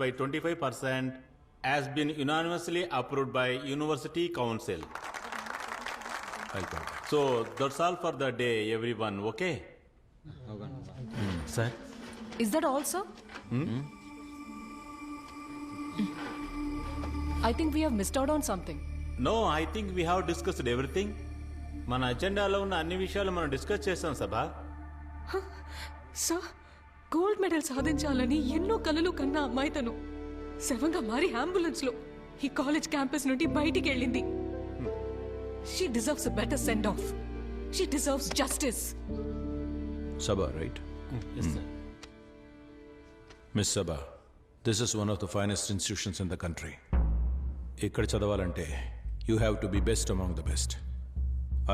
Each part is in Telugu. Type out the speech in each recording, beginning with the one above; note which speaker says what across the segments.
Speaker 1: by 25% has been unanimously approved by University Council. So that's all for the day, everyone. Okay?
Speaker 2: Sir?
Speaker 3: Is that all, sir? I think we have missed out on something.
Speaker 1: No, I think we have discussed everything. మన అజెండాలో ఉన్న అన్ని విషయాలు మనం డిస్కస్ చేస్తాం సభా.
Speaker 3: సార్, గోల్డ్ మెడల్ సాధించాలని ఎన్నో కలలు కన్నా అమ్మాయి తను శవంగా మారి అంబులెన్స్ లో ఈ కాలేజ్ క్యాంపస్ నుండి బయటికి వెళ్ళింది. She deserves a better send off. She deserves justice.
Speaker 4: Sabha, right?
Speaker 1: Yes, sir.
Speaker 4: Miss Sabha, this is one of the finest institutions in the country. ఇక్కడ చదవాలంటే you have to be best among the best.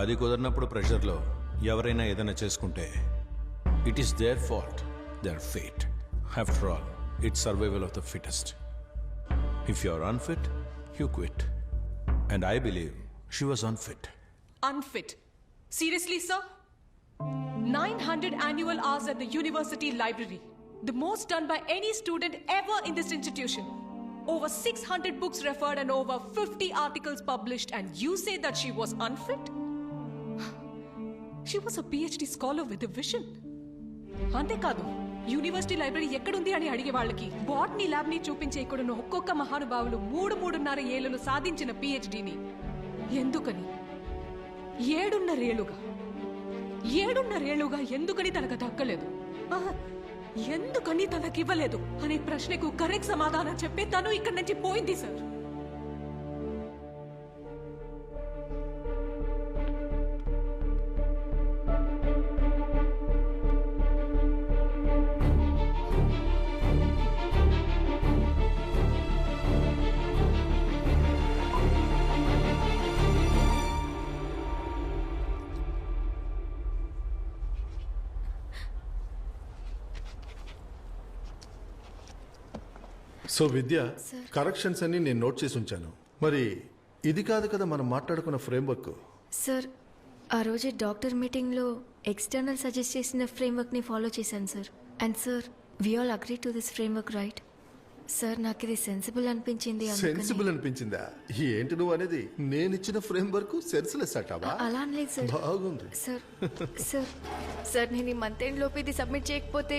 Speaker 4: అది కుదరినప్పుడు ప్రెషర్లో ఎవరైనా ఏదైనా చేసుకుంటే it is their fault, their fate. After all it's survival of the fittest. If you are unfit, you quit. And I believe she was unfit.
Speaker 3: Unfit? Seriously, sir? 900 annual hours at the university library. The most done by any student ever in this institution. Over 600 books referred and over 50 articles published, and you say that she was unfit? She was a PhD scholar with a vision. అంతేకాదు, యూనివర్సిటీ లైబ్రరీ ఎక్కడుంది అని అడిగే వాళ్ళకి బాటనీ ల్యాబ్ ని చూపించే ఇక్కడున్న ఒక్కొక్క మహానుభావులు 3.5 ఏళ్లను సాధించిన పిహెచ్డిని ఎందుకని 7.5 ఏళ్లుగా ఎందుకని తనకు దక్కలేదు, ఎందుకని తనకివ్వలేదు అనే ప్రశ్నకు కరెక్ట్ సమాధానం చెప్పి తను ఇక్కడి నుంచి పోయింది సార్.
Speaker 5: సో విద్య, కరెక్షన్స్ అన్ని నేను నోట్ చేసి ఉంచాను. మరి ఇది కాదు కదా మనం మాట్లాడుకున్న ఫ్రేమ్వర్క్.
Speaker 6: సార్, ఆ రోజు డాక్టర్ మీటింగ్లో ఎక్స్టర్నల్ సజెస్ట్ చేసిన ఫ్రేమ్వర్క్ని ఫాలో చేశాను sir. And sir, we all agree to this framework, right? Sir, నాకు ఇది సెన్సిబుల్ అనిపించింది.
Speaker 5: సెన్సిబుల్ అనిపించిందా? ఏంటి నువ్వు అనేది? నేను ఇచ్చిన ఫ్రేమ్వర్క్ సెన్స్లెస్ అంటావా?
Speaker 6: అలా అనలేదు సార్.
Speaker 5: బాగుంది
Speaker 6: సార్. సార్ సార్, నేను ఈ మంత్ ఎండ్ లోపు ఇది సబ్మిట్ చేయకపోతే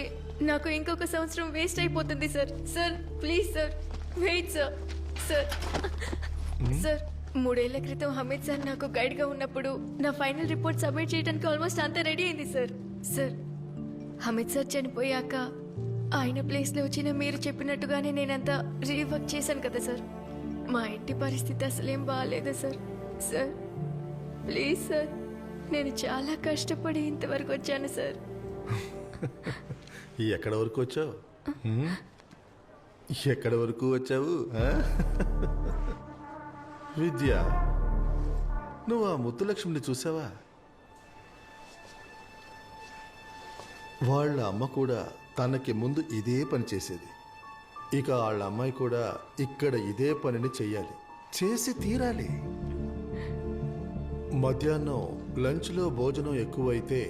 Speaker 6: నాకు ఇంకొక సంవత్సరం వేస్ట్ అయిపోతుంది sir. Sir please sir, wait sir. Sir sir, 3 ఏళ్ల క్రితం హమీద్ సార్ నాకు గైడ్గా ఉన్నప్పుడు నా ఫైనల్ రిపోర్ట్ సబ్మిట్ చేయడానికి ఆల్మోస్ట్ అంతా రెడీ అయింది సార్. సార్, హమీద్ సార్ చనిపోయాక ఆయన ప్లేస్లో వచ్చిన మీరు చెప్పినట్టుగానే నేనంతా రీవర్క్ చేశాను కదా సార్. మా ఇంటి పరిస్థితి అసలేం బాగాలేదు సార్. సార్ ప్లీజ్ సార్, నేను చాలా కష్టపడి ఇంతవరకు వచ్చాను సార్.
Speaker 5: ఎక్కడ వరకు వచ్చావు? ఎక్కడ వరకు వచ్చావు విద్య? నువ్వు ఆ ముత్తులక్ష్మిని చూసావా? వాళ్ళ అమ్మ కూడా తనకి ముందు ఇదే పని చేసేది. ఇక వాళ్ళ అమ్మాయి కూడా ఇక్కడ ఇదే పనిని చెయ్యాలి, చేసి తీరాలి. మధ్యాహ్నం లంచ్లో భోజనం ఎక్కువైతే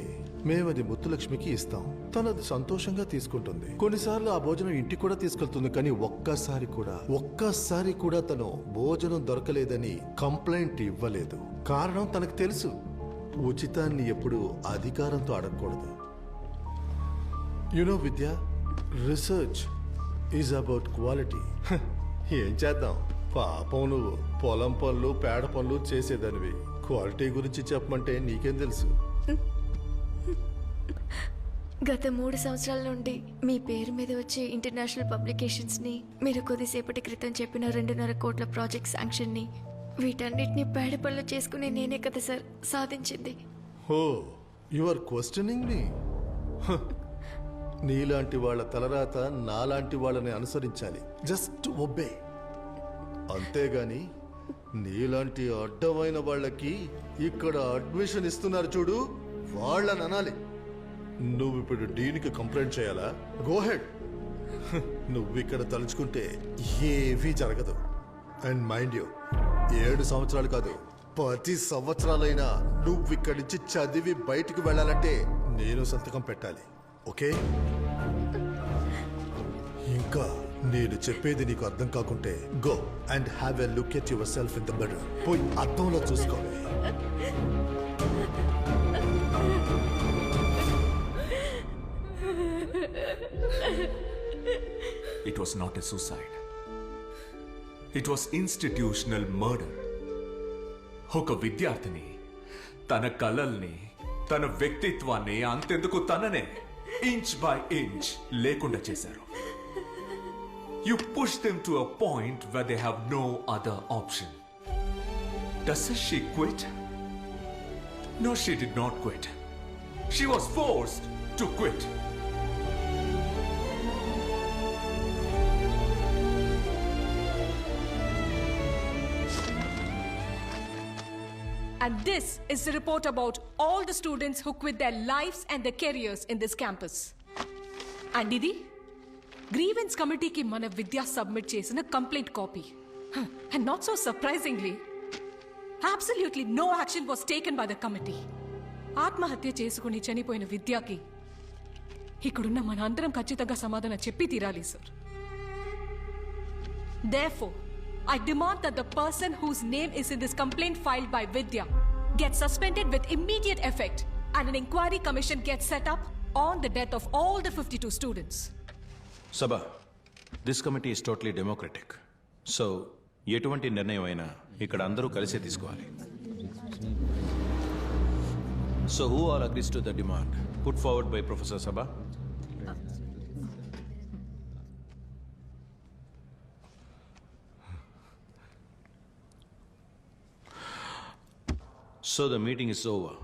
Speaker 5: మేమది ముత్తులక్ష్మికి ఇస్తాం. తనది సంతోషంగా తీసుకుంటుంది. కొన్నిసార్లు ఆ భోజనం ఇంటికి కూడా తీసుకెళ్తుంది. కానీ ఒక్కసారి కూడా తను భోజనం దొరకలేదని కంప్లైంట్ ఇవ్వలేదు. కారణం తనకు తెలుసు, ఉచితాన్ని ఎప్పుడు అధికారంతో అడగకూడదు. You know Vidya, research is about quality. ఏం చేద్దాం, పాపం నువ్వు పొలం పనులు పేడ పనులు చేసేదానివి. క్వాలిటీ గురించి చెప్పమంటే నీకేం తెలుసు?
Speaker 6: గత 3 సంవత్సరాల నుండి మీ పేరు మీద వచ్చే ఇంటర్నేషనల్ పబ్లికేషన్స్ని, మీరు కొద్దిసేపటి క్రితం చెప్పిన 2.5 కోట్ల ప్రాజెక్ట్ శాంక్షన్ని, వీటన్నిటిని పేడ పనులు చేసుకుని నేనే కదా సార్ సాధించింది.
Speaker 5: ఓ, యు ఆర్ క్వశ్చనింగ్ మీ. నీలాంటి వాళ్ళ తలరాత నాలాంటి వాళ్ళని అనుసరించాలి. Just obey. అంతేగాని నీలాంటి అడ్డమైన వాళ్ళకి ఇక్కడ అడ్మిషన్ ఇస్తున్నారు చూడు, వాళ్ళని అనాలి. నువ్వు ఇప్పుడు డీన్కి కంప్లైంట్ చేయాలా? Go head. నువ్వు ఇక్కడ తలుచుకుంటే ఏవీ జరగదు. అండ్ మైండ్ యూ, 7 సంవత్సరాలు కాదు, 10 సంవత్సరాలైనా నువ్వు ఇక్కడి నుంచి చదివి బయటికి వెళ్ళాలంటే నేను సంతకం పెట్టాలి. ఓకే? ఇంకా నేను చెప్పేది నీకు అర్థం కాకుంటే go and have a look at your self in the mirror. పోయి అర్థంలో చూసుకోవాలి.
Speaker 2: It was not a suicide. It was institutional murder. ఒక విద్యార్థిని తన కలల్ని, తన వ్యక్తిత్వాన్ని, అంతెందుకు తననే ఇంచ్ బై ఇంచ్ లేకుండా చేశారు. You push them to a point where they have no other option. Does she quit? No, she did not quit. She was forced to quit.
Speaker 3: And this is the report about all the students who quit their lives and their careers in this campus. And idi grievance committee ki mana Vidya submit chesina complaint copy. And not so surprisingly, absolutely no action was taken by the committee. ఆత్మహత్య చేసుకుని చనిపోయిన విద్యకి ఇక్కడున్న మన అందరం ఖచ్చితంగా సమాధానం చెప్పి తీరాలి sir. Therefore, I demand that the person whose name is in this complaint filed by Vidya gets suspended with immediate effect and an inquiry commission gets set up on the death of all the 52 students.
Speaker 4: Sabha, this committee is totally democratic. So, ఎటువంటి నిర్ణయం అయినా ఇక్కడ అందరూ కలిసే తీసుకోవాలి. So, who all agrees to the demand put forward by Professor Sabha? So the meeting is over.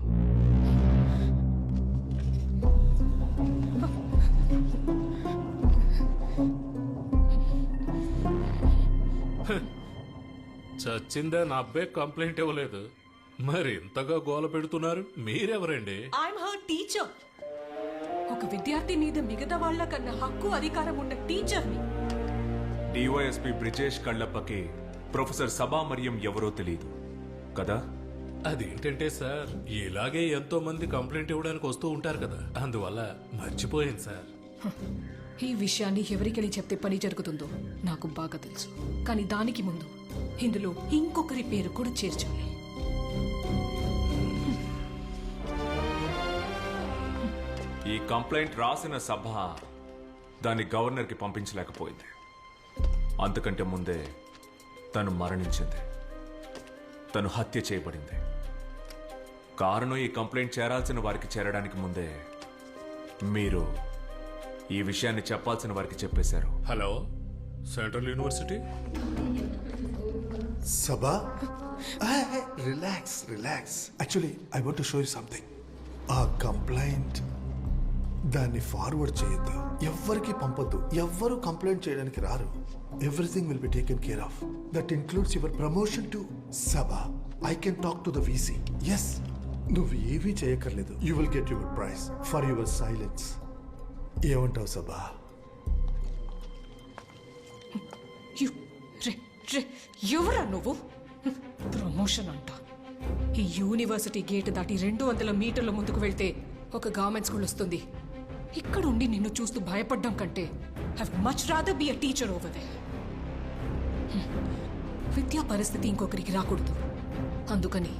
Speaker 7: చచ్చిందే నా అబ్బాయి కంప్లైంట్ ఇవ్వలేదు, మరి ఇంతగా గోల పెడుతున్నారు మీరెవరండి?
Speaker 3: I'm her teacher. ఒక విద్యార్థి మీద మిగతా వాళ్ళ కన్నా హక్కు అధికారం ఉన్న టీచర్ని.
Speaker 2: డివైఎస్పి బ్రిజేష్ కళ్ళప్పకి ప్రొఫెసర్ సభా మరియం ఎవరో తెలియదు కదా?
Speaker 7: అదేంటంటే సార్, ఇలాగే ఎంతో మంది కంప్లైంట్ ఇవ్వడానికి వస్తూ ఉంటారు కదా, అందువల్ల మర్చిపోయింది సార్.
Speaker 3: ఈ విషయాన్ని ఎవరికెళ్ళి చెప్తే పని జరుగుతుందో నాకు బాగా తెలుసు. కానీ దానికి ముందు ఇందులో ఇంకొకరి పేరు కూడా చేర్చాలి.
Speaker 2: ఈ కంప్లైంట్ రాసిన సభ దాన్ని గవర్నర్కి పంపించలేకపోయింది. అంతకంటే ముందే తను మరణించింది, తను హత్య చేయబడింది. కారణం ఈ కంప్లైంట్ చేరాల్సిన వారికి చేరడానికి ముందే మీరు ఈ విషయాన్ని చెప్పాల్సిన వారికి చెప్పేశారు.
Speaker 7: Hello, central university.
Speaker 5: Sabha? Relax. Actually, I want to show you something. ఆ కంప్లైంట్ దాన్ని ఫార్వర్డ్ చేయొద్దు, ఎవ్వరికి పంపొద్దు. ఎవ్వరు కంప్లైంట్ చేయడానికి రారు. Everything will be taken care of. That includes your promotion to Sabha. I can talk to the VC. Yes, నువ్వు ఏమీ చేయక్కర్లేదు. You will get your prize for your silence. ఏమంటావు సభా?
Speaker 3: ఎవరా నువ్వు? ప్రమోషన్ అంట. ఈ యూనివర్సిటీ గేట్ దాటి 200 మీటర్ల ముందుకు వెళ్తే ఒక గవర్నమెంట్ స్కూల్ వస్తుంది. ఇక్కడ ఉండి నిన్ను చూస్తూ భయపడ్డం కంటే I much rather be a teacher over there. విద్యా పరిస్థితి ఇంకొకరికి రాకూడదు. అందుకని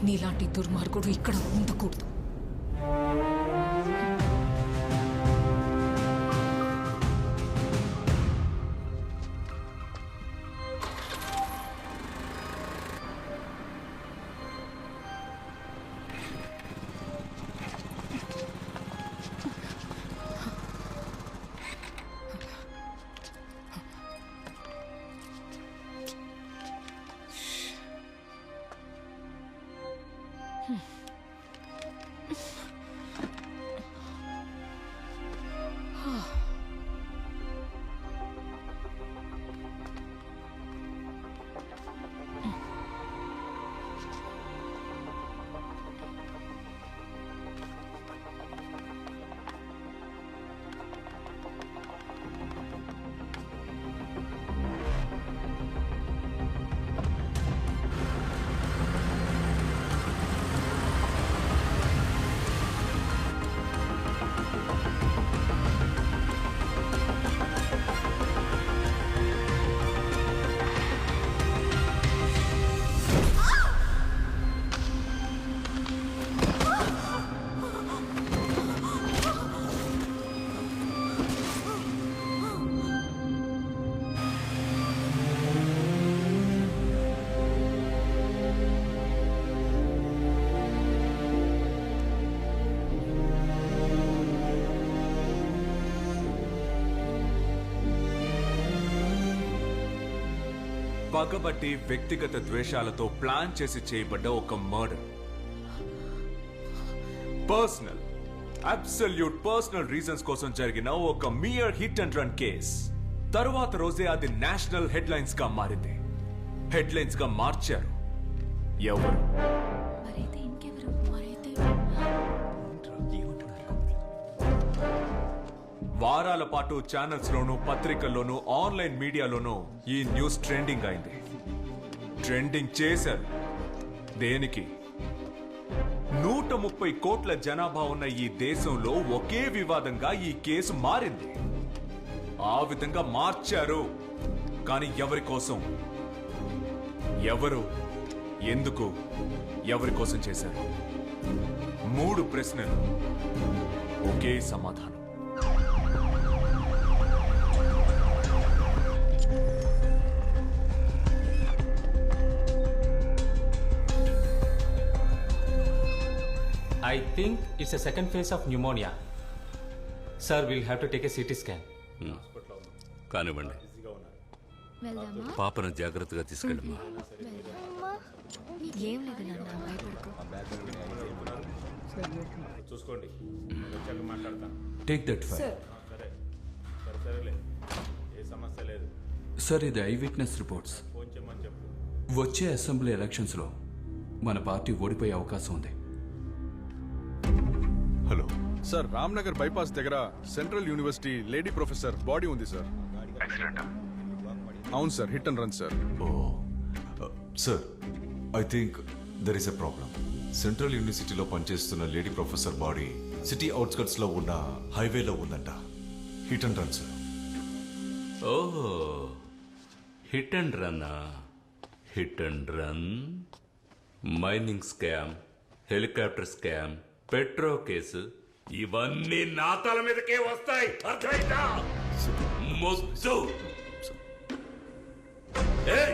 Speaker 3: నీలాంటి దుర్మార్గుడు ఇక్కడ ఉండకూడదు.
Speaker 2: పగబట్టి వ్యక్తిగత ద్వేషాలతో ప్లాన్ చేసి చేయబడ్డ ఒక murder. Personal, absolute personal reasons కోసం జరిగిన ఒక mere hit and run case. తరువాత రోజే అది నేషనల్ హెడ్లైన్స్ గా మారింది. హెడ్లైన్స్ గా మార్చారు ఎవరు?
Speaker 6: మరైతే ఇంకెవరు? మరైతే
Speaker 2: వారాల పాటు ఛానల్స్ లోనూ, పత్రికల్లోనూ, ఆన్లైన్ మీడియాలోనూ ఈ న్యూస్ ట్రెండింగ్ అయింది. ట్రెండింగ్ చేశారు. దేనికి? 130 కోట్ల జనాభా ఉన్న ఈ దేశంలో ఒకే వివాదంగా ఈ కేసు మారింది. ఆ విధంగా మార్చారు. కానీ ఎవరి కోసం? ఎవరు? ఎందుకు? ఎవరి కోసం చేశారు? 3 ప్రశ్నలు, ఒకే సమాధానం.
Speaker 8: I think it's a second phase of pneumonia. Sir, we'll have to take a CT scan.
Speaker 9: కానివ్వండి,
Speaker 6: వెళ్దామా?
Speaker 9: పాపను జాగ్రత్తగా తీసుకెళ్ళమ్మా.
Speaker 6: ఏం లేదు నాన్న, భయపడకు.
Speaker 1: చూసుకోండి, వచ్చాక మాట్లాడతాను.
Speaker 10: Take that file.
Speaker 1: సరేలే, ఏ సమస్య లేదు.
Speaker 10: సార్, ఇది ఐ విట్నెస్ రిపోర్ట్స్.
Speaker 1: ఫోన్ చేయమని చెప్పు.
Speaker 10: వచ్చే అసెంబ్లీ ఎలక్షన్స్లో మన పార్టీ ఓడిపోయే అవకాశం ఉంది.
Speaker 11: హలో సార్, రామ్నగర్ బైపాస్ దగ్గర central university lady professor body ఉంది సార్. అవును sir, hit and run sir.
Speaker 12: Sir, I think there is a problem. Central యూనివర్సిటీలో పనిచేస్తున్న lady professor body city outskirts లో ఉన్న హైవేలో ఉందంట. Hit and run sir.
Speaker 9: ఓహో, hit and run. Hit and run, mining scam, helicopter scam, petro case, ఇవన్నీ నా తల మీదకే వస్తాయి. అర్థమైందా? మొద్దు. ఏయ్,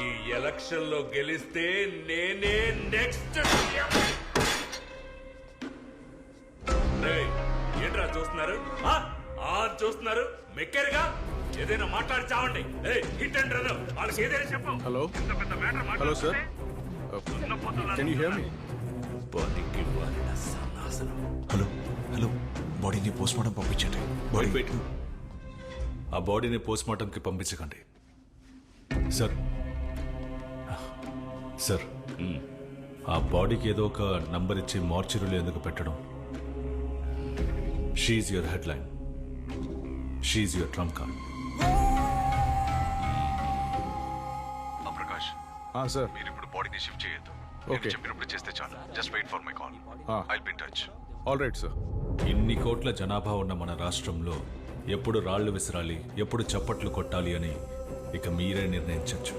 Speaker 9: ఈ ఎలక్షన్ లో గెలిస్తే నేనే నెక్స్ట్. ఏంట్రా చూస్తున్నారు? చూస్తున్నారు, మెక్కారుగా. ఏదైనా మాట్లాడి చావండి. హిట్ అండ్ రన్, వాళ్ళకి ఏదైనా చెప్పు.
Speaker 11: Hello hello sir, can you hear me?
Speaker 12: Hello hello, బాడీని పోస్ట్ మార్టం పంపించండి.
Speaker 4: వెయిట్. ఆ బాడీని పోస్ట్ మార్టంకి పంపించకండి సార్. సార్, ఆ బాడీకి ఏదో ఒక నంబర్ ఇచ్చి మార్చురీలో ఎందుకు పెట్టడం? See your headline, see your trump card.
Speaker 12: Prakash
Speaker 11: sir,
Speaker 12: మీరు ఇప్పుడు బాడీని షిఫ్ట్ చేయొద్దు.
Speaker 11: ఓకే,
Speaker 12: చెప్పినప్పుడు చేస్తే చాలు. Just wait for my call. I'll be in touch.
Speaker 11: All right sir.
Speaker 4: ఇన్ని కోట్ల జనాభా ఉన్న మన రాష్ట్రంలో ఎప్పుడు రాళ్లు విసిరాలి, ఎప్పుడు చప్పట్లు కొట్టాలి అని ఇక మీరే నిర్ణయించవచ్చు.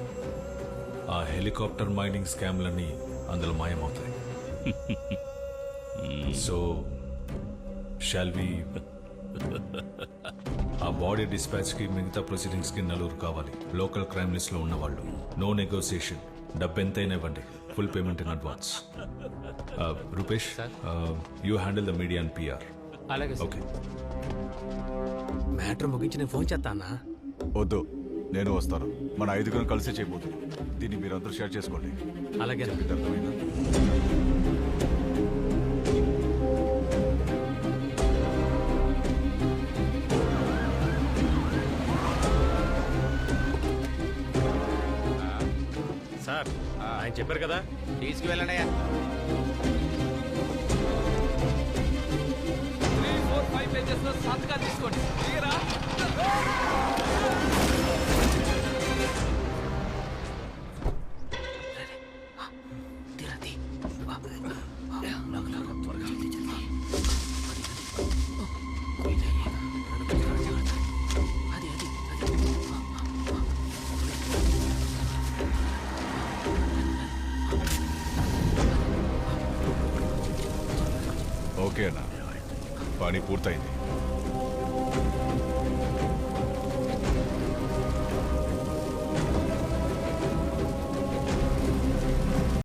Speaker 4: ఆ హెలికాప్టర్ మైనింగ్ స్కామ్లన్నీ అందులో మాయమవుతాయి. So shall we? ఆ బాడీ డిస్పాచ్కి, మిగతా ప్రొసీడింగ్స్కి 4 కావాలి. లోకల్ క్రైమ్ లిస్ట్లో ఉన్నవాళ్ళు. No negotiation. డబ్బు ఎంతైనా ఇవ్వండి. Full payment in advance. Rupesh, you handle the media and PR.
Speaker 8: అలాగే సార్.
Speaker 4: ఓకే.
Speaker 8: మ్యాటర్ ముగించి నేను ఫోన్ చేస్తానా?
Speaker 12: వద్దు, నేను వస్తాను. మన 5 కలిసి చేయబోతుంది. దీన్ని మీరందరూ షేర్ చేసుకోండి.
Speaker 8: అలాగే.
Speaker 12: అర్థమైందా?
Speaker 8: సార్, ఆయన చెప్పారు కదా, తీసుకువెళ్ళండి.
Speaker 10: 3, 4, 5 పేజెస్ లో సంతకాలు తీసుకోండి. క్లియరా?
Speaker 12: ఓకే అన్న, పని పూర్తయింది.